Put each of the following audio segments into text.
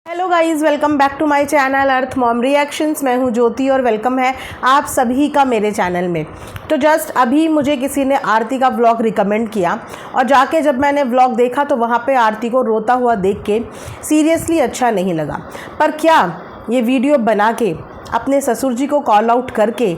Hello guys, welcome back to my channel earth mom reactions. मैं हूं ज्योति और welcome है आप सभी का मेरे चैनल में। तो जस्ट अभी मुझे किसी ने आरती का व्लॉग रिकमेंड किया और जाके जब मैंने व्लॉग देखा तो वहां पे आरती को रोता हुआ देख के सीरियसली अच्छा नहीं लगा। पर क्या ये वीडियो बना के अपने ससुर जी को कॉल आउट करके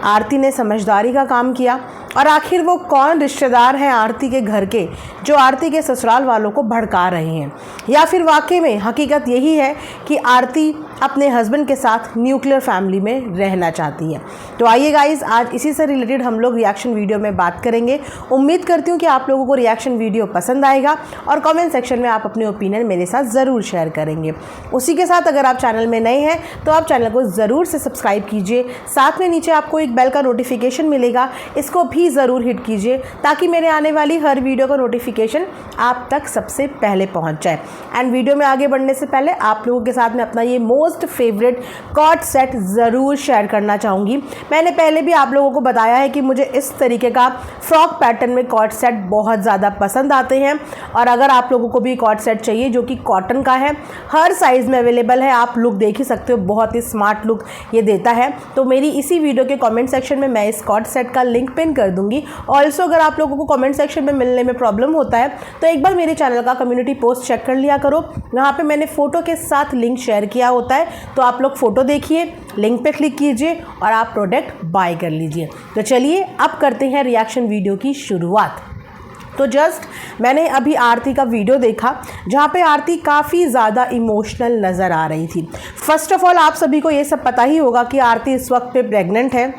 आरती ने समझदारी का काम किया? और आखिर वो कौन रिश्तेदार हैं आरती के घर के जो आरती के ससुराल वालों को भड़का रहे हैं? या फिर वाकई में हकीकत यही है कि आरती अपने हस्बैंड के साथ न्यूक्लियर फैमिली में रहना चाहती है? तो आइए गाइस, आज इसी से रिलेटेड हम लोग रिएक्शन वीडियो में बात करेंगे। उम्मीद करती हूँ कि आप लोगों को रिएक्शन वीडियो पसंद आएगा और कमेंट सेक्शन में आप अपने ओपिनियन मेरे साथ ज़रूर शेयर करेंगे। उसी के साथ अगर आप चैनल में नए हैं तो आप चैनल को ज़रूर से सब्सक्राइब कीजिए। साथ में नीचे आपको एक बेल का नोटिफिकेशन मिलेगा, इसको भी ज़रूर हिट कीजिए ताकि मेरे आने वाली हर वीडियो का नोटिफिकेशन आप तक सबसे पहले पहुंच जाए। एंड वीडियो में आगे बढ़ने से पहले आप लोगों के साथ में अपना ये मोस्ट फेवरेट कॉर्ड सेट ज़रूर शेयर करना चाहूँगी। मैंने पहले भी आप लोगों को बताया है कि मुझे इस तरीके का फ्रॉक पैटर्न में कॉर्ड सेट बहुत ज़्यादा पसंद आते हैं और अगर आप लोगों को भी कॉर्ड सेट चाहिए जो कि कॉटन का है, हर साइज़ में अवेलेबल है, आप लुक देख ही सकते हो, बहुत ही स्मार्ट लुक ये देता है। तो मेरी इसी वीडियो के कमेंट सेक्शन में मैं इस कॉर्ड सेट का लिंक पिन कर दूंगी। ऑल्सो अगर आप लोगों को कमेंट सेक्शन में मिलने में प्रॉब्लम होता है तो एक बार मेरे चैनल का कम्युनिटी पोस्ट चेक कर लिया करो, वहाँ पे मैंने फ़ोटो के साथ लिंक शेयर किया होता है। तो आप लोग फ़ोटो देखिए, लिंक पे क्लिक कीजिए और आप प्रोडक्ट बाय कर लीजिए। तो चलिए अब करते हैं रिएक्शन वीडियो की शुरुआत। तो जस्ट मैंने अभी आरती का वीडियो देखा जहाँ पे आरती काफ़ी ज़्यादा इमोशनल नज़र आ रही थी। फर्स्ट ऑफ ऑल आप सभी को ये सब पता ही होगा कि आरती इस वक्त पे प्रेग्नेंट है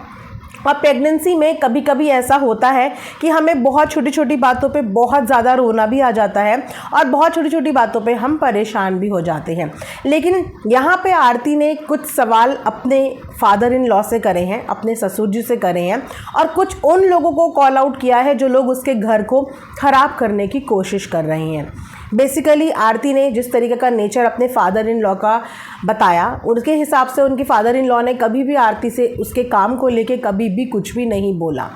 और प्रेगनेंसी में कभी कभी ऐसा होता है कि हमें बहुत छोटी छोटी बातों पे बहुत ज़्यादा रोना भी आ जाता है और बहुत छोटी छोटी बातों पे हम परेशान भी हो जाते हैं। लेकिन यहाँ पे आरती ने कुछ सवाल अपने फादर इन लॉ से करे हैं, अपने ससुर जी से करे हैं और कुछ उन लोगों को कॉल आउट किया है जो लोग उसके घर को ख़राब करने की कोशिश कर रहे हैं। बेसिकली आरती ने जिस तरीके का नेचर अपने फादर इन लॉ का बताया, उसके हिसाब से उनके फादर इन लॉ ने कभी भी आरती से उसके काम को लेके कभी भी कुछ भी नहीं बोला,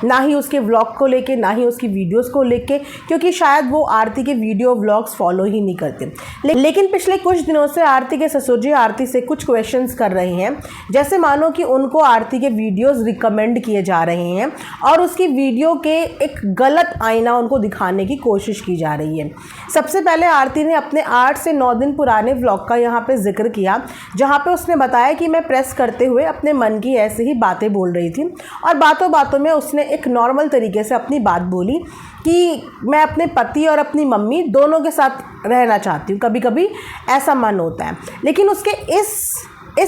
ना ही उसके व्लॉग को लेके, ना ही उसकी वीडियोस को लेके, क्योंकि शायद वो आरती के वीडियो व्लॉग्स फॉलो ही नहीं करते। लेकिन पिछले कुछ दिनों से आरती के ससुर जी आरती से कुछ क्वेश्चंस कर रहे हैं, जैसे मानो कि उनको आरती के वीडियोस रिकमेंड किए जा रहे हैं और उसकी वीडियो के एक गलत आईना उनको दिखाने की कोशिश की जा रही है। सबसे पहले आरती ने अपने 8 से 9 दिन पुराने व्लॉग का यहाँ पे जिक्र किया, जहाँ पे उसने बताया कि मैं प्रेस करते हुए अपने मन की ऐसी ही बातें बोल रही थी और बातों बातों में उसने एक नॉर्मल तरीके से अपनी बात बोली कि मैं अपने पति और अपनी मम्मी दोनों के साथ रहना चाहती हूँ, कभी कभी ऐसा मन होता है। लेकिन उसके इस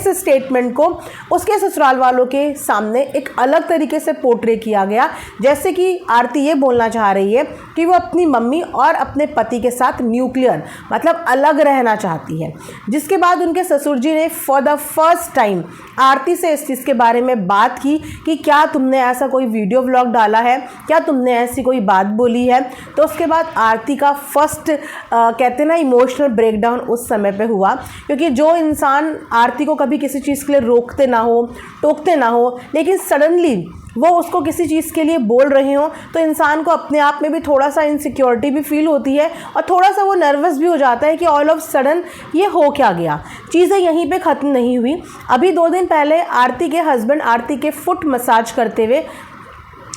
स्टेटमेंट को उसके ससुराल वालों के सामने एक अलग तरीके से पोर्ट्रे किया गया, जैसे कि आरती ये बोलना चाह रही है कि वो अपनी मम्मी और अपने पति के साथ न्यूक्लियर मतलब अलग रहना चाहती है। जिसके बाद उनके ससुर जी ने फॉर द फर्स्ट टाइम आरती से इस चीज़ के बारे में बात की कि क्या तुमने ऐसा कोई वीडियो व्लॉग डाला है, क्या तुमने ऐसी कोई बात बोली है। तो उसके बाद आरती का फर्स्ट कहते ना इमोशनल ब्रेकडाउन उस समय पे हुआ, क्योंकि जो इंसान आरती को कभी किसी चीज़ के लिए रोकते ना हो, टोकते ना हो, लेकिन सडनली वो उसको किसी चीज़ के लिए बोल रहे हो तो इंसान को अपने आप में भी थोड़ा सा इनसिक्योरिटी भी फील होती है और थोड़ा सा वो नर्वस भी हो जाता है कि ऑल ऑफ सडन ये हो क्या गया। चीज़ें यहीं पे ख़त्म नहीं हुई। अभी 2 दिन पहले आरती के हस्बैंड आरती के फुट मसाज करते हुए,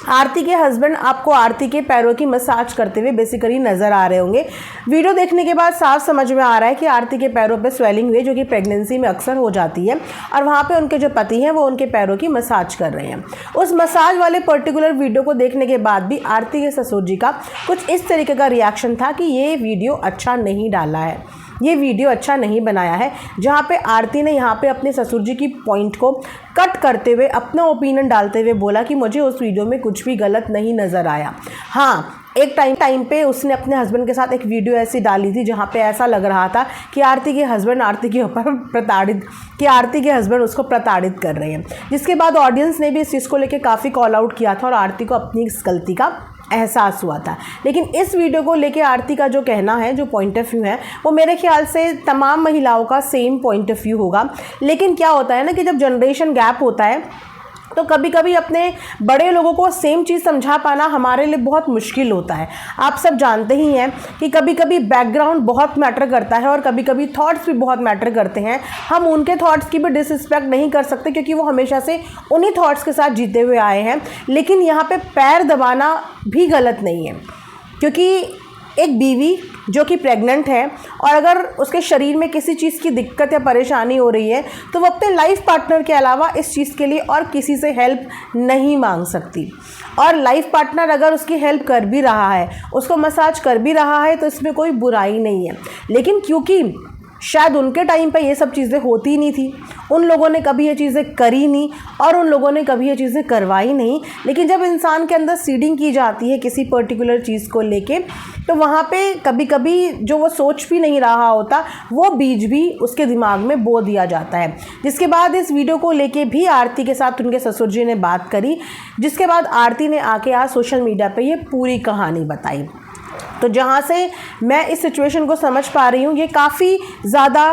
आरती के हस्बैंड आपको आरती के पैरों की मसाज करते हुए बेसिकली नज़र आ रहे होंगे। वीडियो देखने के बाद साफ समझ में आ रहा है कि आरती के पैरों पे स्वेलिंग हुई, जो कि प्रेगनेंसी में अक्सर हो जाती है और वहाँ पे उनके जो पति हैं वो उनके पैरों की मसाज कर रहे हैं। उस मसाज वाले पर्टिकुलर वीडियो को देखने के बाद भी आरती के ससुर जी का कुछ इस तरीके का रिएक्शन था कि ये वीडियो अच्छा नहीं डाला है, ये वीडियो अच्छा नहीं बनाया है, जहाँ पे आरती ने यहाँ पे अपने ससुर जी की पॉइंट को कट करते हुए अपना ओपिनियन डालते हुए बोला कि मुझे उस वीडियो में कुछ भी गलत नहीं नज़र आया। हाँ, एक टाइम पे उसने अपने हस्बैंड के साथ एक वीडियो ऐसी डाली थी जहाँ पे ऐसा लग रहा था कि आरती के हस्बैंड आरती के ऊपर आरती के हस्बैंड उसको प्रताड़ित कर रहे हैं, जिसके बाद ऑडियंस ने भी इस चीज़ को लेकर काफ़ी कॉल आउट किया था और आरती को अपनी इस गलती का एहसास हुआ था। लेकिन इस वीडियो को लेके आरती का जो कहना है, जो पॉइंट ऑफ व्यू है, वो मेरे ख्याल से तमाम महिलाओं का सेम पॉइंट ऑफ व्यू होगा। लेकिन क्या होता है ना कि जब जनरेशन गैप होता है तो कभी कभी अपने बड़े लोगों को सेम चीज़ समझा पाना हमारे लिए बहुत मुश्किल होता है। आप सब जानते ही हैं कि कभी कभी बैकग्राउंड बहुत मैटर करता है और कभी कभी थॉट्स भी बहुत मैटर करते हैं। हम उनके थॉट्स की भी डिसरिस्पेक्ट नहीं कर सकते क्योंकि वो हमेशा से उन्हीं थॉट्स के साथ जीते हुए आए हैं। लेकिन यहाँ पे पैर दबाना भी गलत नहीं है, क्योंकि एक बीवी जो कि प्रेग्नेंट है और अगर उसके शरीर में किसी चीज़ की दिक्कत या परेशानी हो रही है तो वो अपने लाइफ पार्टनर के अलावा इस चीज़ के लिए और किसी से हेल्प नहीं मांग सकती। और लाइफ पार्टनर अगर उसकी हेल्प कर भी रहा है, उसको मसाज कर भी रहा है, तो इसमें कोई बुराई नहीं है। लेकिन क्योंकि शायद उनके टाइम पे ये सब चीज़ें होती नहीं थी, उन लोगों ने कभी ये चीज़ें करी नहीं और उन लोगों ने कभी ये चीज़ें करवाई नहीं। लेकिन जब इंसान के अंदर सीडिंग की जाती है किसी पर्टिकुलर चीज़ को लेके, तो वहाँ पे कभी कभी जो वो सोच भी नहीं रहा होता वो बीज भी उसके दिमाग में बो दिया जाता है। जिसके बाद इस वीडियो को लेके भी आरती के साथ उनके ससुर जी ने बात करी, जिसके बाद आरती ने आके आज सोशल मीडिया पे ये पूरी कहानी बताई। तो जहाँ से मैं इस सिचुएशन को समझ पा रही हूँ, ये काफ़ी ज़्यादा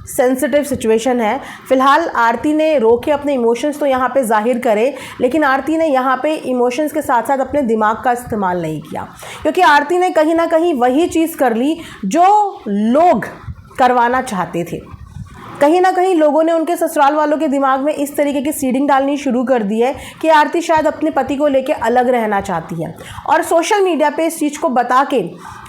सेंसिटिव सिचुएशन है। फ़िलहाल आरती ने रोके अपने इमोशंस तो यहाँ पे ज़ाहिर करे, लेकिन आरती ने यहाँ पे इमोशंस के साथ साथ अपने दिमाग का इस्तेमाल नहीं किया, क्योंकि आरती ने कहीं ना कहीं वही चीज़ कर ली जो लोग करवाना चाहते थे। कहीं ना कहीं लोगों ने उनके ससुराल वालों के दिमाग में इस तरीके की सीडिंग डालनी शुरू कर दी है कि आरती शायद अपने पति को लेके अलग रहना चाहती है। और सोशल मीडिया पे इस चीज़ को बता के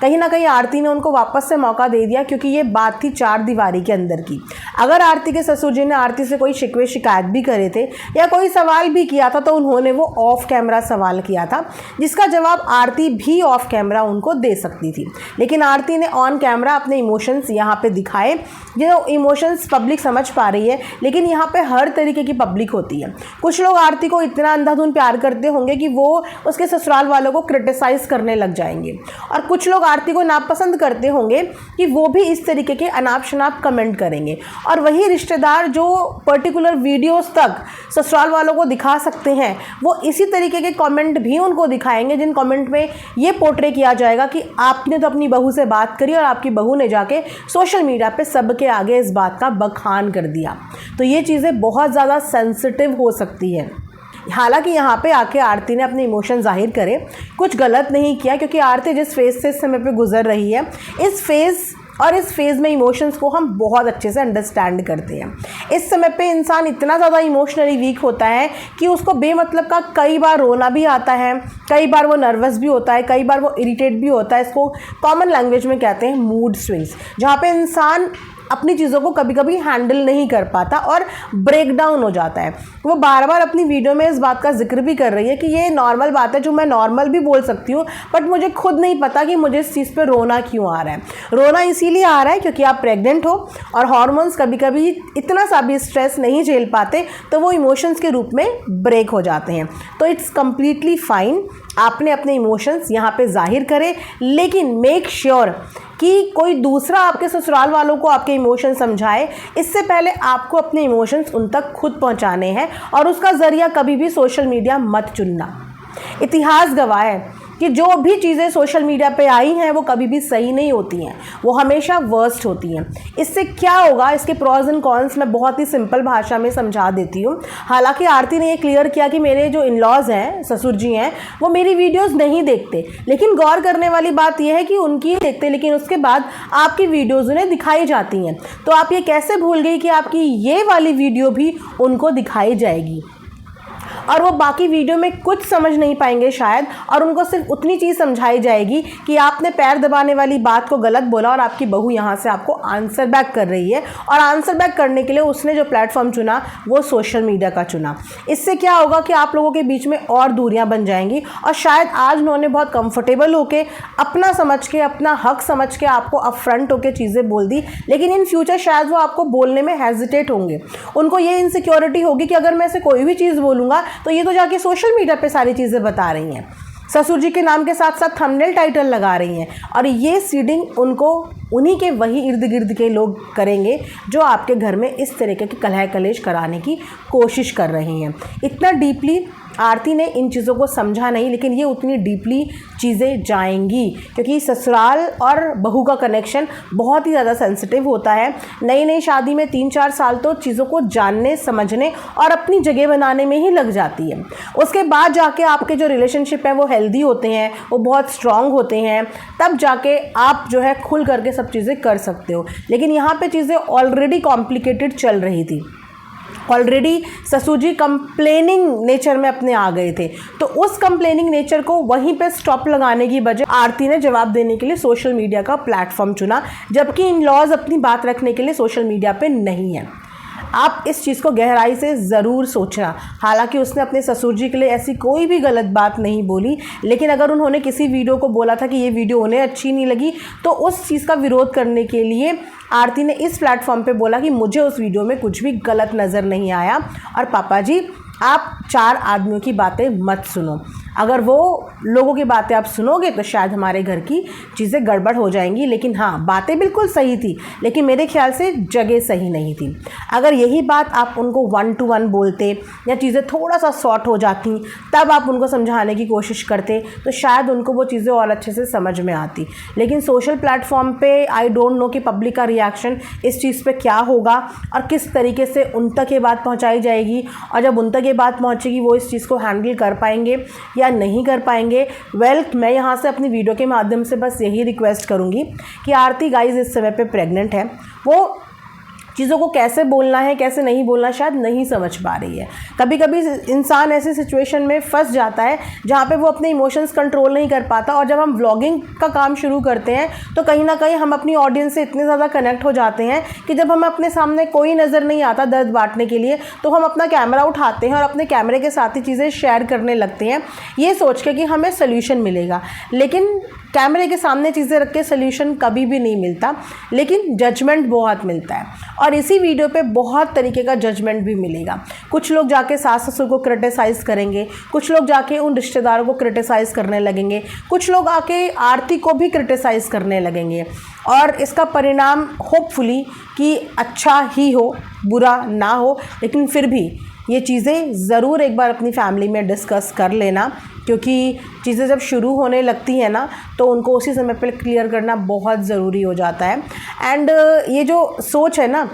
कहीं ना कहीं आरती ने उनको वापस से मौका दे दिया, क्योंकि ये बात थी चार दीवारी के अंदर की। अगर आरती के ससुर जी ने आरती से कोई शिकवे शिकायत भी करे थे या कोई सवाल भी किया था, तो उन्होंने वो ऑफ कैमरा सवाल किया था, जिसका जवाब आरती भी ऑफ कैमरा उनको दे सकती थी। लेकिन आरती ने ऑन कैमरा अपने इमोशंस यहाँ पे दिखाए, जो इमोशंस पब्लिक समझ पा रही है। लेकिन यहाँ पे हर तरीके की पब्लिक होती है। कुछ लोग आरती को इतना अंधाधुंध प्यार करते होंगे कि वो उसके ससुराल वालों को क्रिटिसाइज़ करने लग जाएंगे, और कुछ लोग आरती को नापसंद करते होंगे कि वो भी इस तरीके के अनाप शनाप कमेंट करेंगे। और वही रिश्तेदार जो पर्टिकुलर वीडियोस तक ससुराल वालों को दिखा सकते हैं, वो इसी तरीके के कमेंट भी उनको दिखाएंगे, जिन कमेंट में ये पोर्ट्रे किया जाएगा कि आपने तो अपनी बहू से बात करी और आपकी बहू ने जाके सोशल मीडिया पे सबके आगे इस बात का बखान कर दिया। तो ये चीज़ें बहुत ज़्यादा सेंसिटिव हो सकती है। हालांकि यहाँ पे आके आरती ने अपने इमोशन जाहिर करे, कुछ गलत नहीं किया, क्योंकि आरती जिस फेज़ से इस समय पे गुजर रही है, इस फेज़ में इमोशंस को हम बहुत अच्छे से अंडरस्टैंड करते हैं। इस समय पे इंसान इतना ज़्यादा इमोशनली वीक होता है कि उसको बेमतलब का कई बार रोना भी आता है, कई बार वो नर्वस भी होता है, कई बार वो इरिटेट भी होता है। इसको कॉमन लैंग्वेज में कहते हैं मूड स्विंग्स, जहाँ पे इंसान अपनी चीज़ों को कभी कभी हैंडल नहीं कर पाता और ब्रेक डाउन हो जाता है। वो बार बार अपनी वीडियो में इस बात का जिक्र भी कर रही है कि ये नॉर्मल बात है, जो मैं नॉर्मल भी बोल सकती हूँ, बट मुझे खुद नहीं पता कि मुझे इस चीज़ पे रोना क्यों आ रहा है। रोना इसीलिए आ रहा है क्योंकि आप प्रेग्नेंट हो और हार्मोन्स कभी कभी इतना सा भी स्ट्रेस नहीं झेल पाते, तो वो इमोशंस के रूप में ब्रेक हो जाते हैं। तो इट्स कम्प्लीटली फाइन, आपने अपने इमोशंस यहाँ पे जाहिर करे, लेकिन मेक श्योर कि कोई दूसरा आपके ससुराल वालों को आपके इमोशन समझाए, इससे पहले आपको अपने इमोशंस उन तक खुद पहुँचाने हैं, और उसका ज़रिया कभी भी सोशल मीडिया मत चुनना। इतिहास गवाह है कि जो भी चीज़ें सोशल मीडिया पे आई हैं वो कभी भी सही नहीं होती हैं, वो हमेशा वर्स्ट होती हैं। इससे क्या होगा, इसके प्रॉज एंड कॉन्स मैं बहुत ही सिंपल भाषा में समझा देती हूँ। हालांकि आरती ने ये क्लियर किया कि मेरे जो इन-लॉज हैं, ससुर जी हैं, वो मेरी वीडियोज़ नहीं देखते, लेकिन गौर करने वाली बात यह है कि उनकी देखते, लेकिन उसके बाद आपकी वीडियोज़ उन्हें दिखाई जाती हैं। तो आप ये कैसे भूल गई कि आपकी ये वाली वीडियो भी उनको दिखाई जाएगी, और वो बाकी वीडियो में कुछ समझ नहीं पाएंगे शायद, और उनको सिर्फ उतनी चीज़ समझाई जाएगी कि आपने पैर दबाने वाली बात को गलत बोला और आपकी बहू यहाँ से आपको आंसर बैक कर रही है, और आंसर बैक करने के लिए उसने जो प्लेटफॉर्म चुना वो सोशल मीडिया का चुना। इससे क्या होगा कि आप लोगों के बीच में और दूरियां बन जाएंगी, और शायद आज उन्होंने बहुत कंफर्टेबल होके, अपना समझ के, अपना हक समझ के आपको अपफ्रंट होके चीज़ें बोल दी, लेकिन इन फ्यूचर शायद वो आपको बोलने में हेजिटेट होंगे। उनको ये इनसिक्योरिटी होगी कि अगर मैं ऐसे कोई भी चीज़ बोलूँगा तो ये तो जाके सोशल मीडिया पे सारी चीज़ें बता रही हैं, ससुर जी के नाम के साथ साथ थंबनेल टाइटल लगा रही हैं, और ये सीडिंग उनको उन्हीं के वही इर्द गिर्द के लोग करेंगे जो आपके घर में इस तरीके की कलह कलेश कराने की कोशिश कर रहे हैं। इतना डीपली आरती ने इन चीज़ों को समझा नहीं, लेकिन ये उतनी डीपली चीज़ें जाएंगी क्योंकि ससुराल और बहू का कनेक्शन बहुत ही ज़्यादा सेंसिटिव होता है। नई नई शादी में 3-4 साल तो चीज़ों को जानने, समझने और अपनी जगह बनाने में ही लग जाती है। उसके बाद जाके आपके जो रिलेशनशिप है वो हेल्दी होते हैं, वो बहुत स्ट्रांग होते हैं, तब जाके आप जो है खुल करके सब चीज़ें कर सकते हो। लेकिन यहाँ पे चीज़ें ऑलरेडी कॉम्प्लिकेटेड चल रही थी, ऑलरेडी ससुर जी कंप्लेनिंग नेचर में अपने आ गए थे। तो उस कंप्लेनिंग नेचर को वहीं पे स्टॉप लगाने की बजाय आरती ने जवाब देने के लिए सोशल मीडिया का प्लेटफॉर्म चुना, जबकि इन लॉज अपनी बात रखने के लिए सोशल मीडिया पे नहीं है। आप इस चीज़ को गहराई से ज़रूर सोचना। हालांकि उसने अपने ससुर जी के लिए ऐसी कोई भी गलत बात नहीं बोली, लेकिन अगर उन्होंने किसी वीडियो को बोला था कि ये वीडियो उन्हें अच्छी नहीं लगी, तो उस चीज़ का विरोध करने के लिए आरती ने इस प्लेटफॉर्म पे बोला कि मुझे उस वीडियो में कुछ भी गलत नज़र नहीं आया और पापा जी आप 4 आदमियों की बातें मत सुनो। अगर वो लोगों की बातें आप सुनोगे तो शायद हमारे घर की चीज़ें गड़बड़ हो जाएंगी। लेकिन हाँ, बातें बिल्कुल सही थी, लेकिन मेरे ख्याल से जगह सही नहीं थी। अगर यही बात आप उनको 1 to 1 बोलते या चीज़ें थोड़ा सा शॉर्ट हो जाती, तब आप उनको समझाने की कोशिश करते, तो शायद उनको वो चीज़ें और अच्छे से समझ में आती। लेकिन सोशल प्लेटफॉर्म पे आई डोंट नो कि पब्लिक का रिएक्शन इस चीज़ पे क्या होगा और किस तरीके से उन तक ये बात पहुँचाई जाएगी, और जब उन तक ये बात पहुँचेगी वो इस चीज़ को हैंडल कर पाएंगे या नहीं कर पाएंगे। मैं यहाँ से अपनी वीडियो के माध्यम से बस यही रिक्वेस्ट करूँगी कि आरती गाइज इस समय पे प्रेग्नेंट है, वो चीज़ों को कैसे बोलना है कैसे नहीं बोलना शायद नहीं समझ पा रही है। कभी कभी इंसान ऐसी सिचुएशन में फंस जाता है जहाँ पे वो अपने इमोशंस कंट्रोल नहीं कर पाता, और जब हम व्लॉगिंग का काम शुरू करते हैं तो कहीं ना कहीं हम अपनी ऑडियंस से इतने ज़्यादा कनेक्ट हो जाते हैं कि जब हम अपने सामने कोई नज़र नहीं आता दर्द बांटने के लिए, तो हम अपना कैमरा उठाते हैं और अपने कैमरे के साथ ही चीज़ें शेयर करने लगते हैं, ये सोच के कि हमें सोल्यूशन मिलेगा। लेकिन कैमरे के सामने चीज़ें रख के सोल्यूशन कभी भी नहीं मिलता, लेकिन जजमेंट बहुत मिलता है, और इसी वीडियो पे बहुत तरीके का जजमेंट भी मिलेगा। कुछ लोग जाके सास ससुर को क्रिटिसाइज़ करेंगे, कुछ लोग जाके उन रिश्तेदारों को क्रिटिसाइज़ करने लगेंगे, कुछ लोग आके आरती को भी क्रिटिसाइज़ करने लगेंगे, और इसका परिणाम होपफुली कि अच्छा ही हो, बुरा ना हो। लेकिन फिर भी ये चीज़ें ज़रूर एक बार अपनी फैमिली में डिस्कस कर लेना, क्योंकि चीज़ें जब शुरू होने लगती हैं ना तो उनको उसी समय पर क्लियर करना बहुत ज़रूरी हो जाता है। एंड ये जो सोच है ना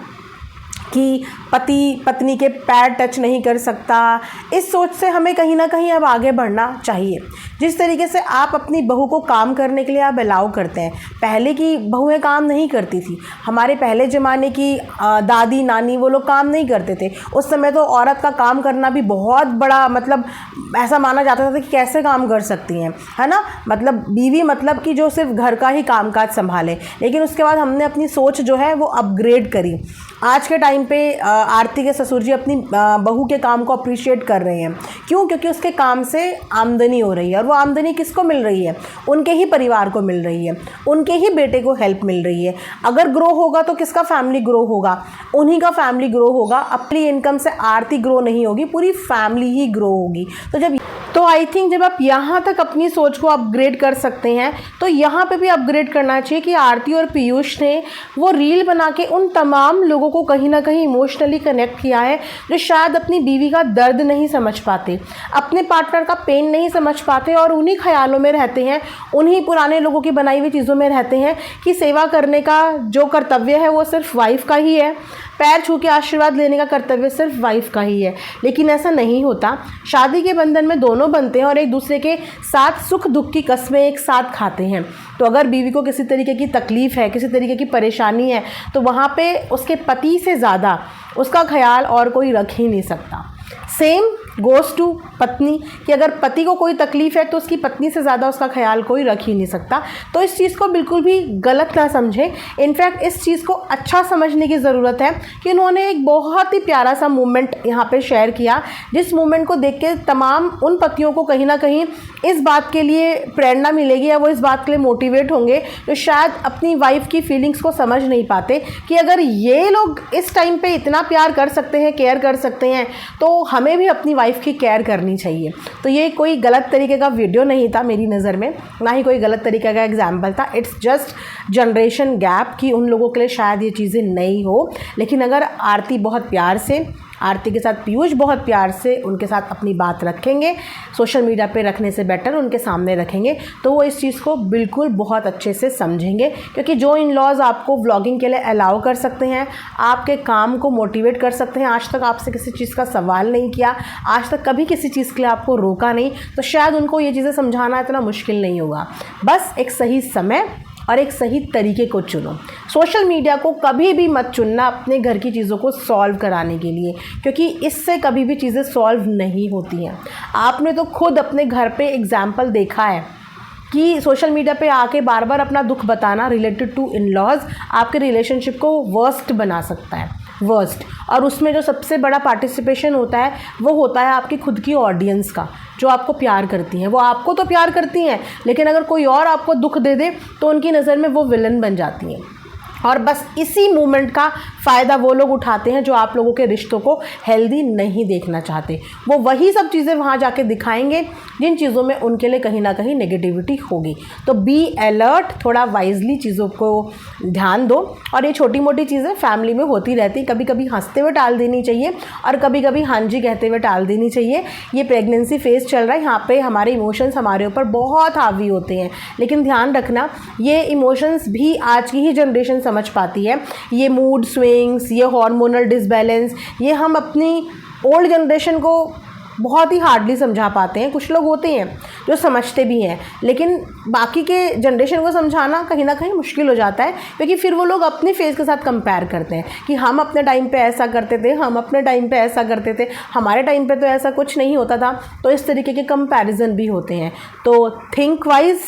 कि पति पत्नी के पैर टच नहीं कर सकता, इस सोच से हमें कहीं ना कहीं अब आगे बढ़ना चाहिए। जिस तरीके से आप अपनी बहू को काम करने के लिए आप अलाउ करते हैं, पहले की बहुएं काम नहीं करती थी, हमारे पहले ज़माने की दादी नानी वो लोग काम नहीं करते थे। उस समय तो औरत का काम करना भी बहुत बड़ा मतलब ऐसा माना जाता था कि कैसे काम कर सकती हैं, है ना, मतलब बीवी मतलब कि जो सिर्फ घर का ही कामकाज संभाले। लेकिन उसके बाद हमने अपनी सोच जो है वो अपग्रेड करी। आज के टाइम पे आरती के ससुर जी अपनी बहू के काम को अप्रिशिएट कर रहे हैं। क्यों? क्योंकि उसके काम से आमदनी हो रही है, और वो आमदनी किसको मिल रही है? उनके ही परिवार को मिल रही है, उनके ही बेटे को हेल्प मिल रही है। अगर ग्रो होगा तो किसका फैमिली ग्रो होगा? उन्हीं का फैमिली ग्रो होगा। अपनी इनकम से आरती ग्रो नहीं होगी, पूरी फैमिली ही ग्रो होगी। तो आई थिंक जब आप यहाँ तक अपनी सोच को अपग्रेड कर सकते हैं तो यहाँ पे भी अपग्रेड करना चाहिए कि आरती और पीयूष ने वो रील बना के उन तमाम लोगों को कहीं ना कहीं इमोशनली कनेक्ट किया है जो शायद अपनी बीवी का दर्द नहीं समझ पाते, अपने पार्टनर का पेन नहीं समझ पाते, और उन्हीं ख्यालों में रहते हैं, उन्हीं पुराने लोगों की बनाई हुई चीज़ों में रहते हैं कि सेवा करने का जो कर्तव्य है वो सिर्फ वाइफ का ही है, पैर छू के आशीर्वाद लेने का कर्तव्य सिर्फ वाइफ का ही है। लेकिन ऐसा नहीं होता। शादी के बंधन में दोनों बनते हैं और एक दूसरे के साथ सुख दुख की कस्में एक साथ खाते हैं। तो अगर बीवी को किसी तरीके की तकलीफ़ है, किसी तरीके की परेशानी है, तो वहाँ पे उसके पति से ज़्यादा उसका ख्याल और कोई रख ही नहीं सकता। सेम गोज़ टू पत्नी कि अगर पति को कोई तकलीफ़ है तो उसकी पत्नी से ज़्यादा उसका ख्याल कोई रख ही नहीं सकता। तो इस चीज़ को बिल्कुल भी गलत ना समझें। इनफैक्ट इस चीज़ को अच्छा समझने की ज़रूरत है कि उन्होंने एक बहुत ही प्यारा सा मूवमेंट यहाँ पे शेयर किया, जिस मूवमेंट को देख के तमाम उन पतियों को कहीं ना कहीं इस बात के लिए प्रेरणा मिलेगी या वो इस बात के लिए मोटिवेट होंगे जो शायद अपनी वाइफ की फीलिंग्स को समझ नहीं पाते कि अगर ये लोग इस टाइम पे इतना प्यार कर सकते हैं, केयर कर सकते हैं, तो हमें भी अपनी वाइफ की केयर करनी चाहिए। तो ये कोई गलत तरीके का वीडियो नहीं था मेरी नज़र में, ना ही कोई गलत तरीके का एग्जाम्पल था। इट्स जस्ट जनरेशन गैप कि उन लोगों के लिए शायद ये चीज़ें नहीं हो। लेकिन अगर आरती बहुत प्यार से आरती के साथ पीयूष बहुत प्यार से उनके साथ अपनी बात रखेंगे, सोशल मीडिया पे रखने से बेटर उनके सामने रखेंगे, तो वो इस चीज़ को बिल्कुल बहुत अच्छे से समझेंगे। क्योंकि जो इन लॉज आपको व्लॉगिंग के लिए अलाउ कर सकते हैं, आपके काम को मोटिवेट कर सकते हैं, आज तक आपसे किसी चीज़ का सवाल नहीं किया, आज तक कभी किसी चीज़ के लिए आपको रोका नहीं, तो शायद उनको ये चीज़ें समझाना इतना मुश्किल नहीं होगा। बस एक सही समय और एक सही तरीके को चुनो। सोशल मीडिया को कभी भी मत चुनना अपने घर की चीज़ों को सॉल्व कराने के लिए, क्योंकि इससे कभी भी चीज़ें सॉल्व नहीं होती हैं। आपने तो खुद अपने घर पे एग्जाम्पल देखा है कि सोशल मीडिया पे आके बार बार अपना दुख बताना रिलेटेड टू इन लॉज आपके रिलेशनशिप को वर्स्ट बना सकता है, वर्स्ट। और उसमें जो सबसे बड़ा पार्टिसिपेशन होता है वो होता है आपकी खुद की ऑडियंस का, जो आपको प्यार करती हैं। वो आपको तो प्यार करती हैं, लेकिन अगर कोई और आपको दुख दे दे तो उनकी नज़र में वो विलन बन जाती हैं। और बस इसी मोमेंट का फ़ायदा वो लोग उठाते हैं जो आप लोगों के रिश्तों को हेल्दी नहीं देखना चाहते। वो वही सब चीज़ें वहाँ जाके दिखाएंगे जिन चीज़ों में उनके लिए कहीं ना कहीं नेगेटिविटी होगी। तो बी अलर्ट, थोड़ा वाइजली चीज़ों को ध्यान दो। और ये छोटी मोटी चीज़ें फैमिली में होती रहती, कभी कभी हंसते हुए टाल देनी चाहिए और कभी कभी हाँ जी कहते हुए टाल देनी चाहिए। ये प्रेगनेंसी फेज़ चल रहा है, यहाँ पे हमारे इमोशंस हमारे ऊपर बहुत हावी होते हैं, लेकिन ध्यान रखना ये इमोशंस भी आज की ही जनरेशन समझ पाती है। ये मूड स्विंग्स, ये हार्मोनल डिसबैलेंस, ये हम अपनी ओल्ड जनरेशन को बहुत ही हार्डली समझा पाते हैं। कुछ लोग होते हैं जो समझते भी हैं, लेकिन बाकी के जनरेशन को समझाना कहीं ना कहीं मुश्किल हो जाता है, क्योंकि फिर वो लोग अपने फेस के साथ कंपेयर करते हैं कि हम अपने टाइम पे ऐसा करते थे, हम अपने टाइम पे ऐसा करते थे, हमारे टाइम पे तो ऐसा कुछ नहीं होता था। तो इस तरीके के कंपैरिजन भी होते हैं। तो थिंक वाइज,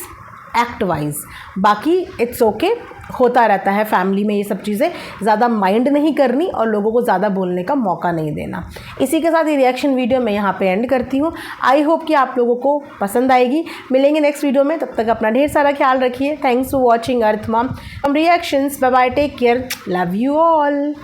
एक्ट वाइज, बाकी इट्स ओके, होता रहता है फैमिली में ये सब चीज़ें। ज़्यादा माइंड नहीं करनी और लोगों को ज़्यादा बोलने का मौका नहीं देना। इसी के साथ ये रिएक्शन वीडियो मैं यहाँ पे एंड करती हूँ। आई होप कि आप लोगों को पसंद आएगी। मिलेंगे नेक्स्ट वीडियो में, तब तक अपना ढेर सारा ख्याल रखिए। Thanks for watching earth mom reactions. Bye bye, take care, love you all.